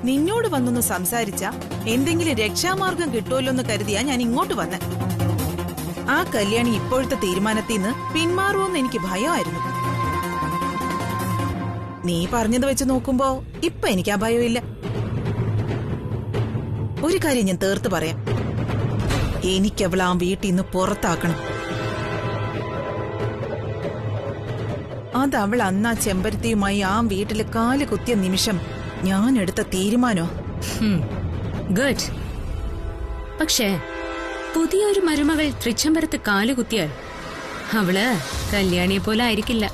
നിന്നോട് വന്നൊന്ന് സംസാരിച്ച എന്തെങ്കിലും രക്ഷാമാർഗം കിട്ടുമല്ലോ എന്ന് കരുതിയാ ഞാൻ ഇങ്ങോട്ട് വന്നെ. ആ കല്യാണി ഇപ്പോഴത്തെ തീരുമാനത്തിൽ നിന്ന് പിന്മാറുമെന്ന് എനിക്ക് ഭയമായിരുന്നു. നീ പറഞ്ഞത് വെച്ച് നോക്കുമ്പോ ഇപ്പൊ എനിക്ക് ആ ഭയമില്ല. ഒരു കാര്യം ഞാൻ തീർത്ത് പറയാം, എനിക്കവൾ ആ വീട്ടിൽ നിന്ന് പുറത്താക്കണം. അതവൾ അന്ന് ആ ചെമ്പരത്തിയുമായി ആ വീട്ടില് കാല് കുത്തിയ നിമിഷം ഞാൻ എടുത്ത തീരുമാനോ. ഗുഡ്. പക്ഷേ പുതിയൊരു മരുമകൾ തൃച്ചംബരത്ത് കാലുകുത്തിയാൽ അവള് കല്യാണിയെ പോലെ ആയിരിക്കില്ല.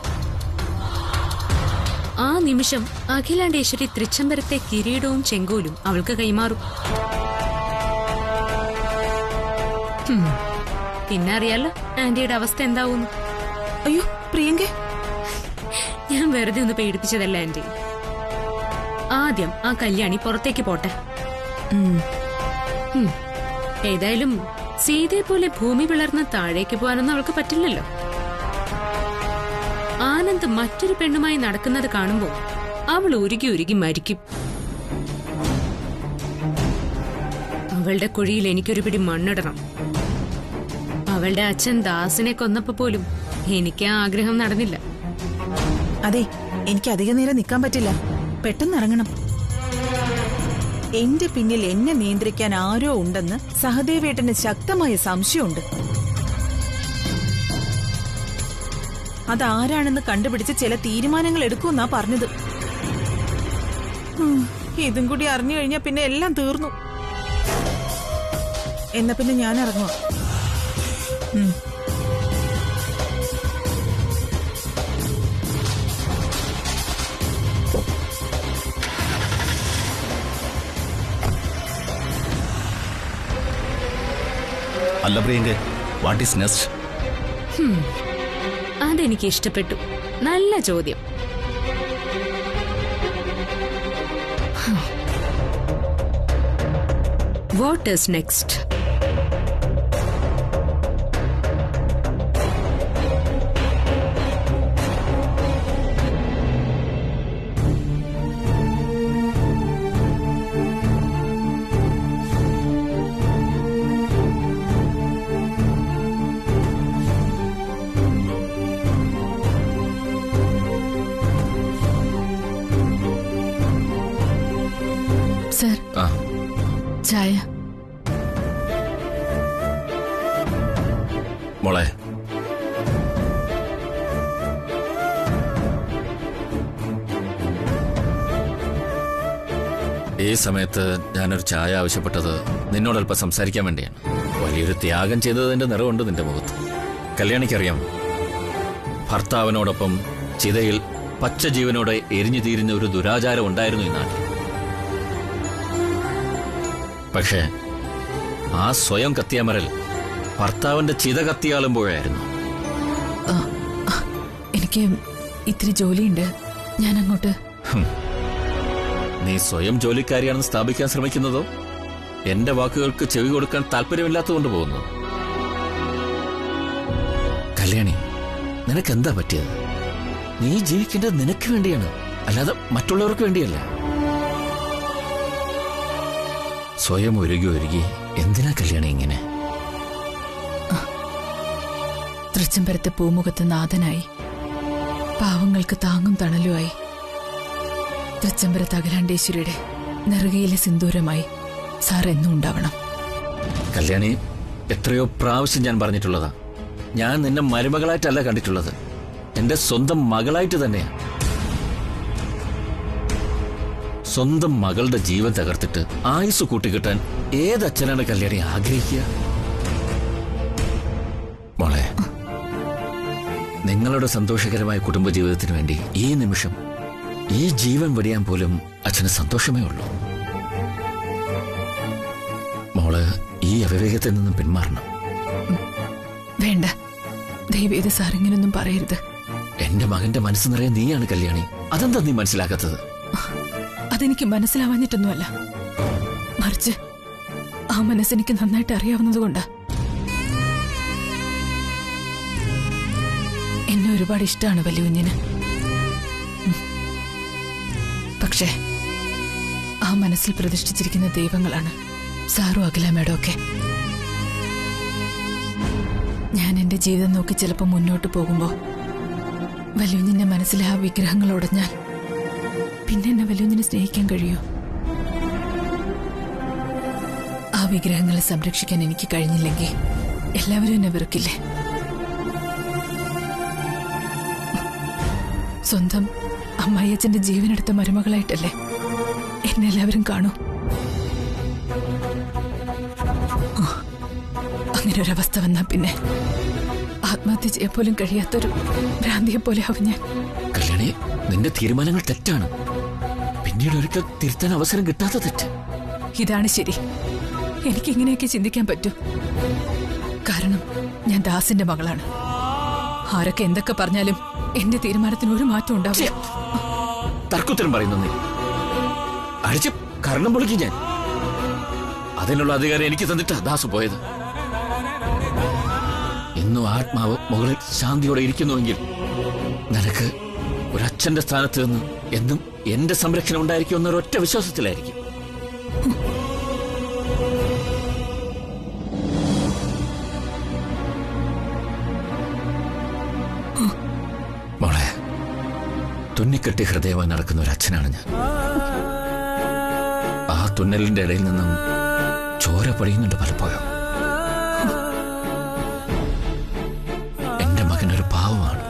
ആ നിമിഷം അഖിലാണ്ടേശ്വരി തൃച്ചംബരത്തെ കിരീടവും ചെങ്കോലും അവൾക്ക് കൈമാറും. പിന്നെ അറിയാലോ ആന്റിയുടെ അവസ്ഥ എന്താവുന്നു. അയ്യോ പ്രിയങ്കേ, ഞാൻ വെറുതെ ഒന്ന് പേടിപ്പിച്ചതല്ല ആന്റി. ആദ്യം ആ കല്യാണി പുറത്തേക്ക് പോട്ടെ. ഏതായാലും സീതയെ പോലെ ഭൂമി പിളർന്ന് താഴേക്ക് പോകാനൊന്നും അവൾക്ക് പറ്റില്ലല്ലോ. ആനന്ദ് മറ്റൊരു പെണ്ണുമായി നടക്കുന്നത് കാണുമ്പോൾ അവൾ ഉരുകി ഉരുകി മരിക്കും. അവളുടെ കുഴിയിൽ എനിക്കൊരു പിടി മണ്ണിടണം. അവളുടെ അച്ഛൻ ദാസിനെ കൊന്നപ്പോ പോലും എനിക്ക് ആ ആഗ്രഹം നടന്നില്ല. അതെ, എനിക്ക് അധിക നേരം നിൽക്കാൻ പറ്റില്ല. പെട്ടെന്ന് ഇറങ്ങണം. എന്റെ പിന്നിൽ എന്നെ നിയന്ത്രിക്കാൻ ആരോ ഉണ്ടെന്ന് സഹദേവേട്ടന് ശക്തമായ സംശയമുണ്ട്. അതാരാണെന്ന് കണ്ടുപിടിച്ച് ചില തീരുമാനങ്ങൾ എടുക്കുമെന്നാ പറഞ്ഞത്. ഇതും കൂടി അറിഞ്ഞു കഴിഞ്ഞാ പിന്നെ എല്ലാം തീർന്നു. എന്നാ പിന്നെ ഞാൻ ഇറങ്ങുക. അല്ല പ്രിയങ്ക, വാട്ട് ഈസ് നെക്സ്റ്റ്? അതെനിക്ക് ഇഷ്ടപ്പെട്ടു. നല്ല ചോദ്യം. What is next? സർ, ചായ. മോളെ, ഈ സമയത്ത് ഞാനൊരു ചായ ആവശ്യപ്പെട്ടത് നിന്നോടല്പം സംസാരിക്കാൻ വേണ്ടിയാണ്. വലിയൊരു ത്യാഗം ചെയ്തതിന്റെ നിറവുണ്ട് നിന്റെ മുഖത്ത്. കല്യാണിക്കറിയാം, ഭർത്താവിനോടൊപ്പം ചിതയിൽ പച്ച ജീവനോടെ എരിഞ്ഞു തീരുന്ന ഒരു ദുരാചാരം ഉണ്ടായിരുന്നു ഈ നാട്ടിൽ. പക്ഷേ ആ സ്വയം കത്തിയമരൽ ഭർത്താവിന്റെ ചിത കത്തിയാളുമ്പോഴായിരുന്നു. എനിക്ക് ഇത്തിരി ജോലിയുണ്ട്, ഞാൻ അങ്ങോട്ട്. നീ സ്വയം ജോലിക്കാരിയാണെന്ന് സ്ഥാപിക്കാൻ ശ്രമിക്കുന്നതോ എന്റെ വാക്കുകൾക്ക് ചെവി കൊടുക്കാൻ താല്പര്യമില്ലാത്തതുകൊണ്ട് പോകുന്നു? കല്യാണി, നിനക്കെന്താ പറ്റിയത്? നീ ജീവിക്കേണ്ടത് നിനക്ക് വേണ്ടിയാണ്, അല്ലാതെ മറ്റുള്ളവർക്ക് വേണ്ടിയല്ല. സ്വയം ഒരുകി ഒരുകി എന്തിനാ കല്യാണി ഇങ്ങനെ? തൃച്ചംബരത്തെ പൂമുഖത്ത് നാഥനായി, പാവങ്ങൾക്ക് താങ്ങും തണലുമായി, തൃച്ചംബരത്ത് അഖിലാണ്ടേശ്വരിയുടെ നെറുകയിലെ സിന്ദൂരമായി സാർ എന്നും ഉണ്ടാവണം. കല്യാണി, എത്രയോ പ്രാവശ്യം ഞാൻ പറഞ്ഞിട്ടുള്ളതാ, ഞാൻ നിന്നെ മരുമകളായിട്ടല്ല കണ്ടിട്ടുള്ളത്, എന്റെ സ്വന്തം മകളായിട്ട് തന്നെയാ. സ്വന്തം മകളുടെ ജീവൻ തകർത്തിട്ട് ആയുസ് കൂട്ടിക്കിട്ടാൻ ഏതച്ഛനാണ് കല്യാണി ആഗ്രഹിക്കുക? മോളെ, നിങ്ങളുടെ സന്തോഷകരമായ കുടുംബജീവിതത്തിന് വേണ്ടി ഈ നിമിഷം ഈ ജീവൻ വെടിയാൻ പോലും അച്ഛന് സന്തോഷമേ ഉള്ളൂ. മോള് ഈ അവിവേകത്തിൽ നിന്നും പിന്മാറണം. വേണ്ട, ദയവേത് സാർ ഇങ്ങനൊന്നും പറയരുത്. എന്റെ മകന്റെ മനസ്സ് നിറയെ നീയാണ് കല്യാണി, അതെന്താ നീ മനസ്സിലാക്കാത്തത്? അതെനിക്ക് മനസ്സിലാവാഞ്ഞിട്ടൊന്നുമല്ല, മറിച്ച് ആ മനസ്സെനിക്ക് നന്നായിട്ട് അറിയാവുന്നതുകൊണ്ടാ. എന്നെ ഒരുപാട് ഇഷ്ടമാണ് വലിയ കുഞ്ഞിന്. പക്ഷേ ആ മനസ്സിൽ പ്രതിഷ്ഠിച്ചിരിക്കുന്ന ദൈവങ്ങളാണ് സാറും അഖിലാമ്മയുടെ ഒക്കെ. ഞാൻ എന്റെ ജീവിതം നോക്കി ചിലപ്പോൾ മുന്നോട്ട് പോകുമ്പോ വല്യുഞ്ഞിന്റെ മനസ്സിലെ ആ വിഗ്രഹങ്ങൾ ഉടഞ്ഞാൽ പിന്നെ എന്നെ വല്യുഞ്ഞിനെ സ്നേഹിക്കാൻ കഴിയൂ? ആ വിഗ്രഹങ്ങളെ സംരക്ഷിക്കാൻ എനിക്ക് കഴിഞ്ഞില്ലെങ്കിൽ എല്ലാവരും എന്നെ വെറുക്കില്ലേ? സ്വന്തം അമ്മായിയച്ഛന്റെ ജീവനെടുത്ത മരുമകളായിട്ടല്ലേ എന്നെ എല്ലാവരും കാണൂ. അങ്ങനെ ഒരവസ്ഥ വന്നാ പിന്നെ ആത്മഹത്യ ചെയ്യാൻ പോലും കഴിയാത്തൊരു ഭ്രാന്തിയെ പോലെ ആവും ഞാൻ. കല്യാണി, നിന്റെ തീരുമാനങ്ങൾ തെറ്റാണ്. പിന്നീട് ഒരിക്കൽ തിരുത്താൻ അവസരം കിട്ടാത്ത തെറ്റ്. ഇതാണ് ശരി. എനിക്ക് ഇങ്ങനെയൊക്കെ ചിന്തിക്കാൻ പറ്റൂ. കാരണം ഞാൻ ദാസിന്റെ മകളാണ്. ആരൊക്കെ എന്തൊക്കെ പറഞ്ഞാലും എന്റെ തീരുമാനത്തിന് ഒരു മാറ്റം ഉണ്ടാവില്ല. തർക്കുത്തരം പറയുന്നു നീ. അടിച്ച് കർണം പൊളിക്കും ഞാൻ. അതിനുള്ള അധികാരം എനിക്ക് തന്നിട്ടാ ദാസ് പോയത്. ഇന്നും ആത്മാവ് മുകളിൽ ശാന്തിയോടെ ഇരിക്കുന്നുവെങ്കിൽ നിനക്ക് ഒരച്ഛന്റെ സ്ഥാനത്ത് നിന്ന് എന്നും എന്റെ സംരക്ഷണം ഉണ്ടായിരിക്കും ഒരൊറ്റ വിശ്വാസത്തിലായിരിക്കും. മോളെ, തുന്നിക്കെട്ടി ഹൃദയമായി നടക്കുന്ന ഒരു അച്ഛനാണ് ഞാൻ. ആ തുന്നലിന്റെ ഇടയിൽ നിന്നും ചോര പൊടിയുന്നുണ്ട് പലപ്പോഴും. എന്റെ മകനൊരു പാവമാണ്.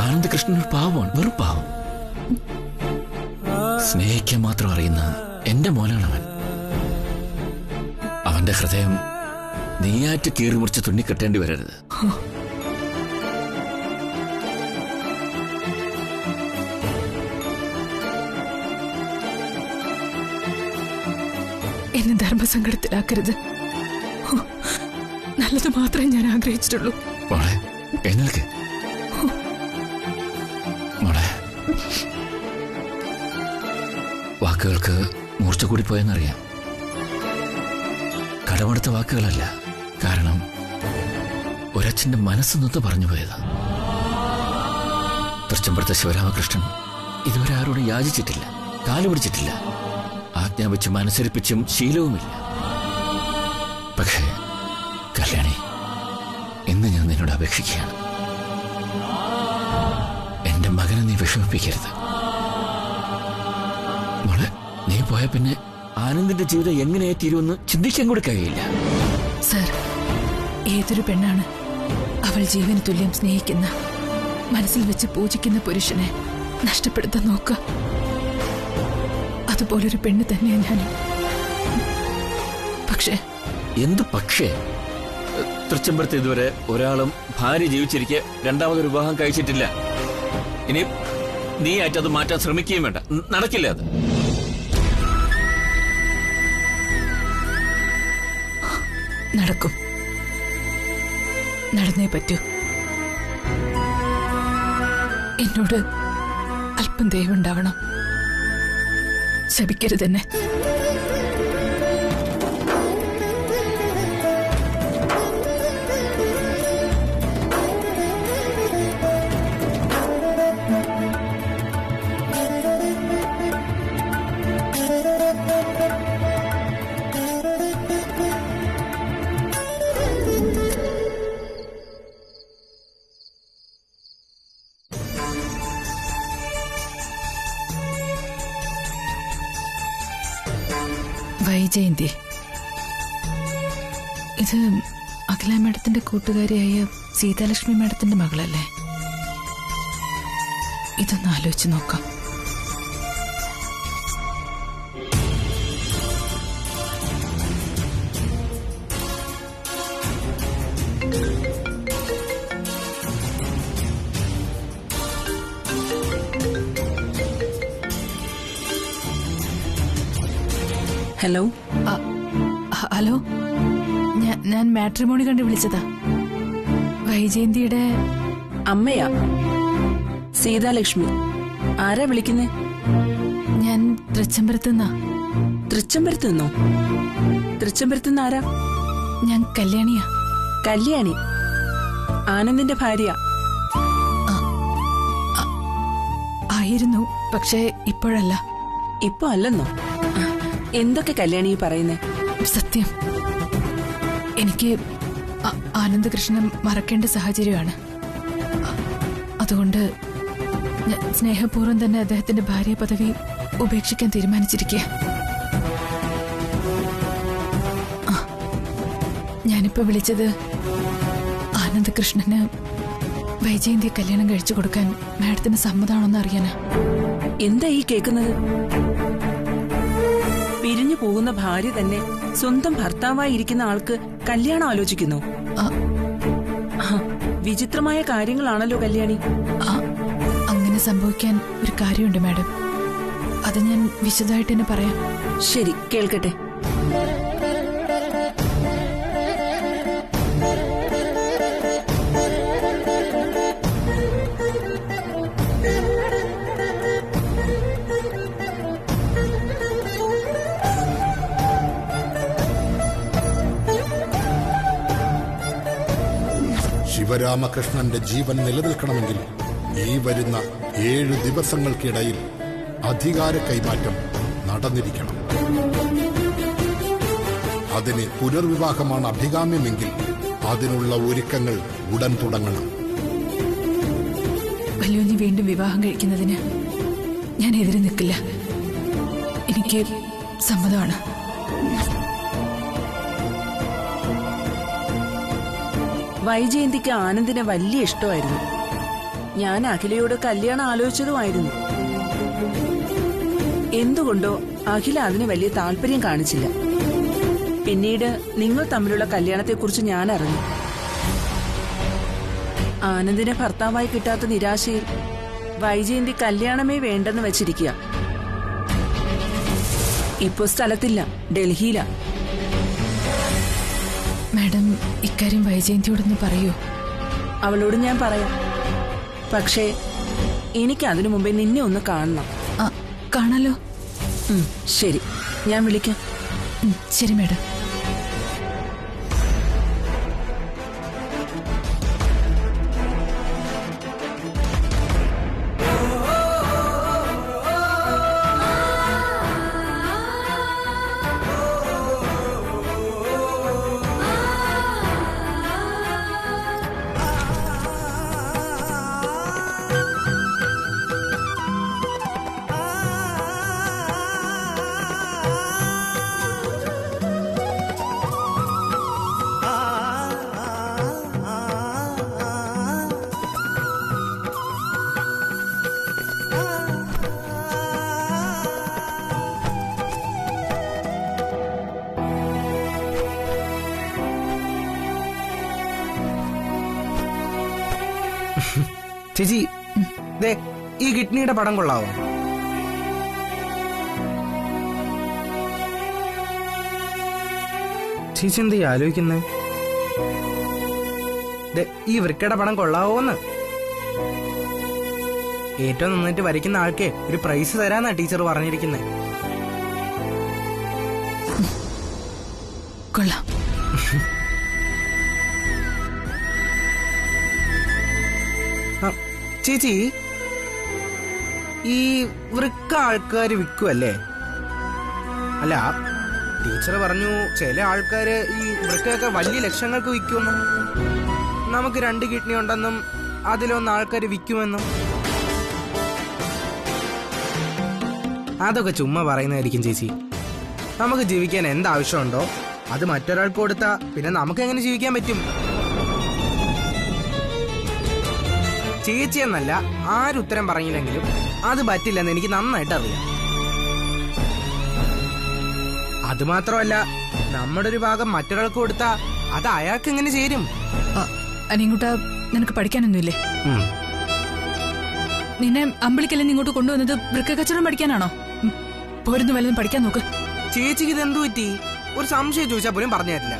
ആനന്ദകൃഷ്ണനൊരു പാവമാണ്, വെറും പാവം. സ്നേഹിക്കാൻ മാത്രം അറിയുന്ന എന്റെ മോനാണ് അവൻ. അവന്റെ ഹൃദയം നീയാറ്റ് കീറി മുറിച്ച് തുന്നിക്കെട്ടേണ്ടി വരരുത്. എന്നെ ധർമ്മസങ്കടത്തിലാക്കരുത്. നല്ലത് മാത്രമേ ഞാൻ ആഗ്രഹിച്ചിട്ടുള്ളൂ. മോളെ, എഴുന്നേൽക്ക്. മോളെ, വാക്കുകൾക്ക് മൂർച്ച കൂടി പോയെന്നറിയാം. കടമെടുത്ത വാക്കുകളല്ല. കാരണം ഒരച്ഛന്റെ മനസ്സ് നൊത്ത് പറഞ്ഞു പോയതാ. തൃച്ചംബരത്തെ ശിവരാമകൃഷ്ണൻ ഇതുവരെ ആരോടും യാചിച്ചിട്ടില്ല, കാലുപിടിച്ചിട്ടില്ല, ആജ്ഞാപിച്ചും അനുസരിപ്പിച്ചും ശീലവുമില്ല. പക്ഷേ കല്യാണി, ഇന്ന് ഞാൻ നിന്നോട് അപേക്ഷിക്കുകയാണ്. എന്റെ മകനെ നീ വിഷമിപ്പിക്കരുത്. മോളെ, നീ പോയ പിന്നെ ആനന്ദിന്റെ ജീവിതം എങ്ങനെയായി തീരുമെന്ന് ചിന്തിക്കാൻ കൂടി കഴിയില്ല. സർ, ഏതൊരു പെണ്ണാണ് അവൾ ജീവന് തുല്യം സ്നേഹിക്കുന്ന, മനസ്സിൽ വെച്ച് പൂജിക്കുന്ന പുരുഷനെ നഷ്ടപ്പെടുത്താൻ നോക്കുക? അതുപോലൊരു പെണ്ണ് തന്നെയാണ് ഞാൻ. പക്ഷേ എന്ത് പക്ഷേ? തൃച്ചംബരത്ത് ഇതുവരെ ഒരാളും ഭാര്യ ജീവിച്ചിരിക്കെ രണ്ടാമതൊരു വിവാഹം കഴിച്ചിട്ടില്ല. ഇനി നീ ആയിട്ടത് മാറ്റാൻ ശ്രമിക്കുകയും വേണ്ട. നടക്കില്ല അത്. നടക്കും. നടന്നേ പറ്റൂ. എന്നോട് അല്പം ദയവുണ്ടാവണം. ശപിക്കരുതെന്നെ. വൈജയന്തി, ഇത് അഖില മാഡത്തിന്റെ കൂട്ടുകാരിയായ സീതാലക്ഷ്മി മാഡത്തിന്റെ മകളല്ലേ? ഇതൊന്ന് ആലോചിച്ച് നോക്കാം. ഹലോ. ഹലോ, ഞാൻ മാട്രിമോണി കണ്ട് വിളിച്ചതാ. വൈജയന്തിയുടെ അമ്മയാ, സീതാലക്ഷ്മി. ആരാ വിളിക്കുന്നേ? ഞാൻ തൃച്ചംബരത്തുനിന്നാ. തൃച്ചംബരത്ത് നിന്നോ? തൃച്ചംബരത്തുനിന്ന് ആരാ? ഞാൻ കല്യാണിയാ. കല്യാണി ആനന്ദിന്റെ ഭാര്യ ആയിരുന്നു, പക്ഷേ ഇപ്പോഴല്ല. ഇപ്പൊ അല്ലെന്നോ? എന്തൊക്കെ കല്യാണി ഈ പറയുന്നേ? സത്യം, എനിക്ക് ആനന്ദകൃഷ്ണനെ മറക്കേണ്ട സാഹചര്യമാണ്. അതുകൊണ്ട് ഞാൻ സ്നേഹപൂർവ്വം തന്നെ അദ്ദേഹത്തിന്റെ ഭാര്യ പദവി ഉപേക്ഷിക്കാൻ തീരുമാനിച്ചിരിക്കുക. ഞാനിപ്പോ വിളിച്ചത് ആനന്ദകൃഷ്ണന് വൈജയന്തിയെ കല്യാണം കഴിച്ചു കൊടുക്കാൻ മാഡത്തിന് സമ്മതമാണോന്ന് അറിയാനാ. എന്താ ഈ കേൾക്കുന്നത്? പിരിഞ്ഞു പോകുന്ന ഭാര്യ തന്നെ സ്വന്തം ഭർത്താവായി ഇരിക്കുന്ന ആൾക്ക് കല്യാണം ആലോചിക്കുന്നു. വിചിത്രമായ കാര്യങ്ങളാണല്ലോ കല്യാണി. അങ്ങനെ സംഭവിക്കാൻ ഒരു കാര്യമുണ്ട് മാഡം. അത് ഞാൻ വിശദമായിട്ട് തന്നെ പറയാം. ശരി, കേൾക്കട്ടെ. ശിവരാമകൃഷ്ണന്റെ ജീവൻ നിലനിൽക്കണമെങ്കിൽ ഈ വരുന്ന 7 ദിവസങ്ങൾക്കിടയിൽ അധികാര കൈമാറ്റം നടന്നിരിക്കണം. അതിന് പുനർവിവാഹമാണ് അഭികാമ്യമെങ്കിൽ അതിനുള്ള ഒരുക്കങ്ങൾ ഉടൻ തുടങ്ങണം. വല്യോഞ്ഞി വീണ്ടും വിവാഹം കഴിക്കുന്നതിന് ഞാൻ എതിരെ നിൽക്കില്ല. എനിക്ക് സമ്മതമാണ്. വൈജയന്തിക്ക് ആനന്ദിനെ വലിയ ഇഷ്ടമായിരുന്നു. ഞാൻ അഖിലയോട് കല്യാണം ആലോചിച്ചതുമായിരുന്നു. എന്തുകൊണ്ടോ അഖില അതിന് വലിയ താല്പര്യം കാണിച്ചില്ല. പിന്നീട് നിങ്ങൾ തമ്മിലുള്ള കല്യാണത്തെക്കുറിച്ച് ഞാൻ അറിഞ്ഞു. ആനന്ദിനെ ഭർത്താവായി കിട്ടാത്ത നിരാശയിൽ വൈജയന്തി കല്യാണമേ വേണ്ടെന്ന് വെച്ചിരിക്കുക. ഇപ്പോ സ്ഥലത്തില്ല, ഡൽഹിയിലാ. മാഡം ഇക്കാര്യം വൈജയന്തിയോടൊന്ന് പറയൂ. അവളോട് ഞാൻ പറയാം. പക്ഷേ എനിക്ക് അതിനു മുമ്പേ നിന്നെ ഒന്ന് കാണണം. കാണാലോ. ശരി, ഞാൻ വിളിക്കാം. ശരി മാഡം. ചേച്ചി, ദേ ഈ കിഡ്നിയുടെ പടം കൊള്ളാവോ? ചേച്ചി എന്താ ആലോചിക്കുന്നേ? ഈ വൃക്കയുടെ പടം കൊള്ളാവോന്ന്? ഏറ്റവും നന്നായിട്ട് വരയ്ക്കുന്ന ആൾക്കേ ഒരു പ്രൈസ് തരാന്നാ ടീച്ചർ പറഞ്ഞിരിക്കുന്നേ. കൊള്ളാം. ചേച്ചി, ഈ വൃക്ക ആൾക്കാര് വിൽക്കുമല്ലേ? അല്ല, ടീച്ചർ പറഞ്ഞു ചില ആൾക്കാര് ഈ വൃക്കയൊക്കെ വലിയ ലക്ഷങ്ങൾക്ക് വിൽക്കുമെന്നും നമുക്ക് 2 കിഡ്നി ഉണ്ടെന്നും അതിലൊന്ന് ആൾക്കാര് വിൽക്കുമെന്നും. അതൊക്കെ ചുമ്മാ പറയുന്നതായിരിക്കും ചേച്ചി. നമുക്ക് ജീവിക്കാൻ എന്താവശ്യമുണ്ടോ അത് മറ്റൊരാൾക്ക് കൊടുത്താ പിന്നെ നമുക്ക് എങ്ങനെ ജീവിക്കാൻ പറ്റും? ചേച്ചി എന്നല്ല ആരുത്തരം പറഞ്ഞില്ലെങ്കിലും അത് പറ്റില്ലെന്ന് എനിക്ക് നന്നായിട്ട് അറിയാം. അത് മാത്രമല്ല, നമ്മുടെ ഒരു ഭാഗം മറ്റൊരാൾക്ക് കൊടുത്താ അത് അയാൾക്ക് എങ്ങനെ ചേരും? അനിയൻകുട്ടാ, നിനക്ക് പഠിക്കാനൊന്നുമില്ലേ? നിന്നെ അമ്പളിക്കല്ലെന്ന് ഇങ്ങോട്ട് കൊണ്ടുവന്നത് വൃക്ക കച്ചവടം പഠിക്കാനാണോ? പോരുന്നു വല്ലതും പഠിക്കാൻ നോക്ക്. ചേച്ചിക്ക് ഇത് എന്തു പറ്റി? ഒരു സംശയം ചോദിച്ചാൽ പോലും പറഞ്ഞു തരില്ല.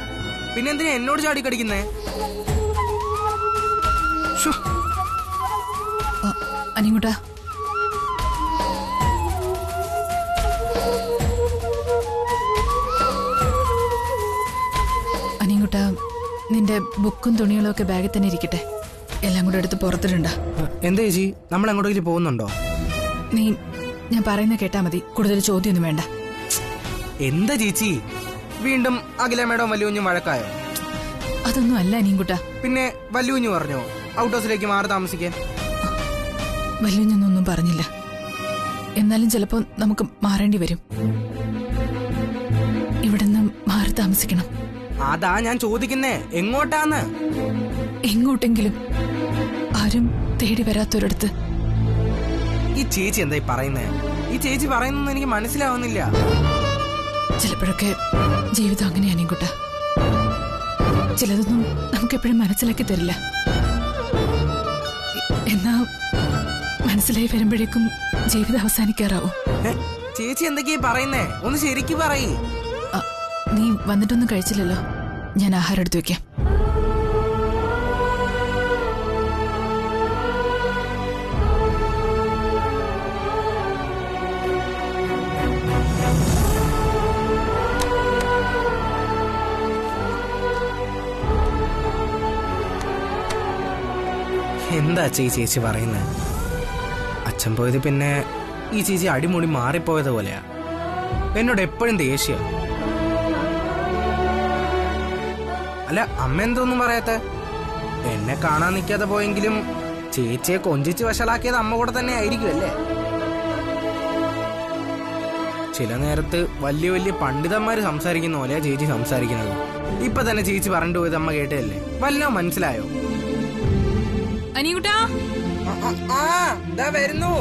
പിന്നെ എന്തിനാ എന്നോട് ചാടിക്കടിക്കുന്നേ? അനിയൻകുട്ടാ, അനിയൻകുട്ടാ, നിന്റെ ബുക്കും തുണികളും ഒക്കെ ബാഗിൽ തന്നെ ഇരിക്കട്ടെ. എല്ലാം കൂടെ എടുത്ത് പുറത്തിടണ്ട. എന്താ ചേച്ചി, നമ്മൾ എങ്ങോട്ടെങ്കിലും പോകുന്നുണ്ടോ? നീ ഞാൻ പറയുന്ന കേട്ടാ മതി, കൂടുതൽ ചോദ്യമൊന്നും വേണ്ട. എന്താ ചേച്ചി വീണ്ടും അഖില മേഡം വല്ലുകുഞ്ഞും വഴക്കായോ? അതൊന്നും അല്ല അനിയൻകുട്ട. പിന്നെ വല്ലുകുഞ്ഞു പറഞ്ഞോ ഔട്ട് ഹൗസിലേക്ക് മാറി താമസിക്കാൻ? വല്ലുഞ്ഞൊന്നും പറഞ്ഞില്ല. എന്നാലും ചിലപ്പോ നമുക്ക് മാറേണ്ടി വരും. ഇവിടുന്ന് മാറി താമസിക്കണം. അതാ ഞാൻ ചോദിക്കുന്നേ, എങ്ങോട്ടാന്ന്? എങ്ങോട്ടെങ്കിലും, ആരും തേടി വരാത്തൊരിടത്ത്. ഈ ചേച്ചി എന്തായി പറയുന്നേ? ഈ ചേച്ചി പറയുന്നൊന്നും എനിക്ക് മനസ്സിലാവുന്നില്ല. ചിലപ്പോഴൊക്കെ ജീവിതം അങ്ങനെ അനിയൻകുട്ട. ചിലതൊന്നും നമുക്കെപ്പോഴും മനസ്സിലാക്കി തരില്ല. എന്നാ മനസ്സിലായി വരുമ്പോഴേക്കും ജീവിതം അവസാനിക്കാറാവും. ചേച്ചി എന്തൊക്കെയാ പറയുന്നേ? ഒന്ന് ശരിക്കും പറയ്. നീ വന്നിട്ടൊന്നും കഴിച്ചില്ലല്ലോ, ഞാൻ ആഹാരം എടുത്തു വെക്കാം. എന്താ ചേച്ചി പറയുന്നത്? അച്ഛൻ പോയത് പിന്നെ ഈ ചേച്ചി അടിമുടി മാറിപ്പോയത് പോലെയാ. എന്നോട് എപ്പോഴും ദേഷ്യ. അല്ല, അമ്മ എന്തോന്നും പറയാത്ത? എന്നെ കാണാൻ നിൽക്കാതെ പോയെങ്കിലും ചേച്ചിയെ കൊഞ്ചിച്ച് വഷളാക്കിയത് അമ്മ കൂടെ തന്നെ ആയിരിക്കും അല്ലേ? ചില നേരത്ത് വലിയ വലിയ പണ്ഡിതന്മാര് സംസാരിക്കുന്ന പോലെയാ ചേച്ചി സംസാരിക്കുന്നത്. ഇപ്പൊ തന്നെ ചേച്ചി പറഞ്ഞു പോയത് അമ്മ കേട്ടതല്ലേ? വല്ലോ മനസ്സിലായോ? അനിയൻകുട്ടാ, വരുന്നു.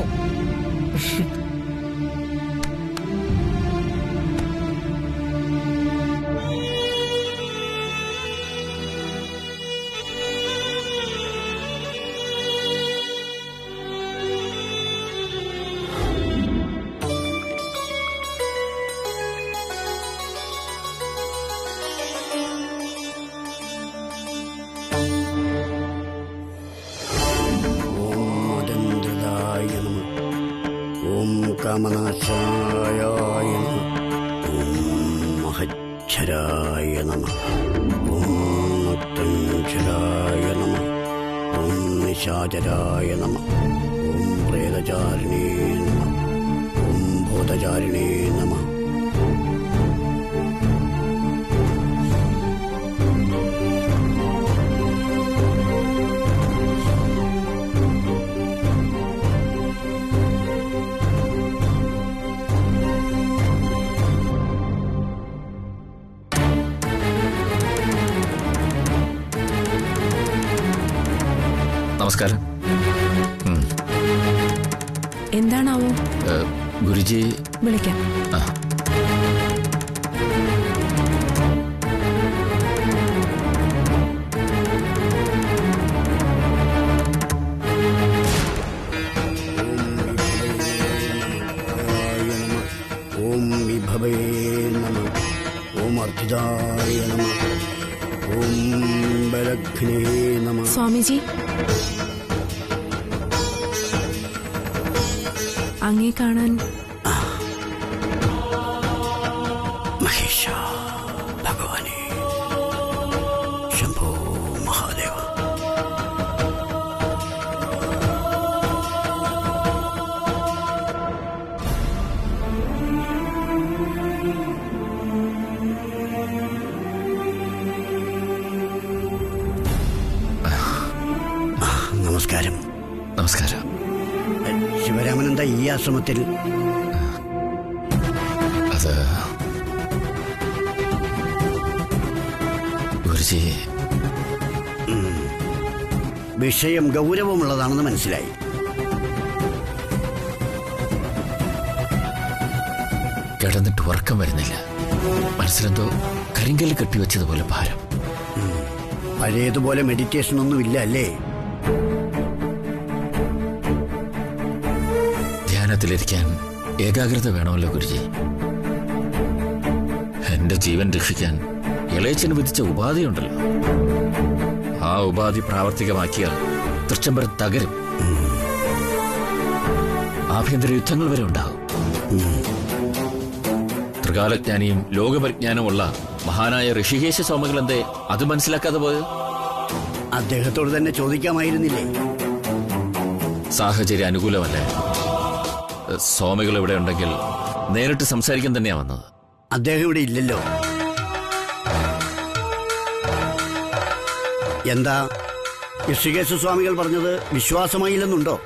കാമനാശായ ഓം മഹച്ഛരായ നമഃ. ഓം മുക്തഞ്ചരായ നമഃ. ഓം നിശാചരായ നമഃ. ഓം പ്രേതചാരിണേ നമഃ. ഓം ഭൂതചാരിണേ നമഃ. നമസ്കാരം. എന്താണാവോ? ഗുരുജി വിളിക്കാം. ഓം വിഭവേ നമഃ. ഓം അർച്ചിതായ നമഃ. ഓം ബലഘ്നേ നമഃ. സ്വാമിജി, അങ്ങേ കാണാൻ. മഹേശ ഭഗവാനെ, ശംഭോ മഹാദേവ. നമസ്കാരം. നമസ്കാരം. ശിവരാമൻ എന്താ ഈ ആശ്രമത്തിൽ? അത് ഗുരുജി, വിഷയം ഗൗരവമുള്ളതാണെന്ന് മനസ്സിലായി. കിടന്നിട്ട് ഉറക്കം വരുന്നില്ല. മനസ്സിലെന്തോ കരിങ്കല്ല് കെട്ടിവെച്ചതുപോലെ ഭാരം. പഴയതുപോലെ മെഡിറ്റേഷൻ ഒന്നും ഇല്ല അല്ലേ? ധ്യാനത്തിലിരിക്കാൻ ഏകാഗ്രത വേണമല്ലോ ഗുരുജി. എന്റെ ജീവൻ രക്ഷിക്കാൻ ഇളയച്ചന് വിധിച്ച ഉപാധിയുണ്ടല്ലോ. ആ ഉപാധി പ്രാവർത്തികമാക്കിയാൽ തൃച്ചംബരം തകരും. ആഭ്യന്തര യുദ്ധങ്ങൾ വരെ ഉണ്ടാകും. ത്രികാലജ്ഞാനിയും ലോകപരിജ്ഞാനമുള്ള മഹാനായ ഋഷികേശ സ്വാമികൾ എന്തേ അത് മനസ്സിലാക്കാതെ പോയത്? അദ്ദേഹത്തോട് തന്നെ ചോദിക്കാമായിരുന്നില്ലേ? സാഹചര്യം അനുകൂലമല്ലേ? സ്വാമികൾ ഇവിടെ ഉണ്ടെങ്കിൽ നേരിട്ട് സംസാരിക്കാൻ തന്നെയാ വന്നത്. അദ്ദേഹം ഇവിടെ ഇല്ലല്ലോ. എന്താ ഋഷികേശ സ്വാമികൾ പറഞ്ഞത് വിശ്വാസമായില്ലെന്നുണ്ടോ?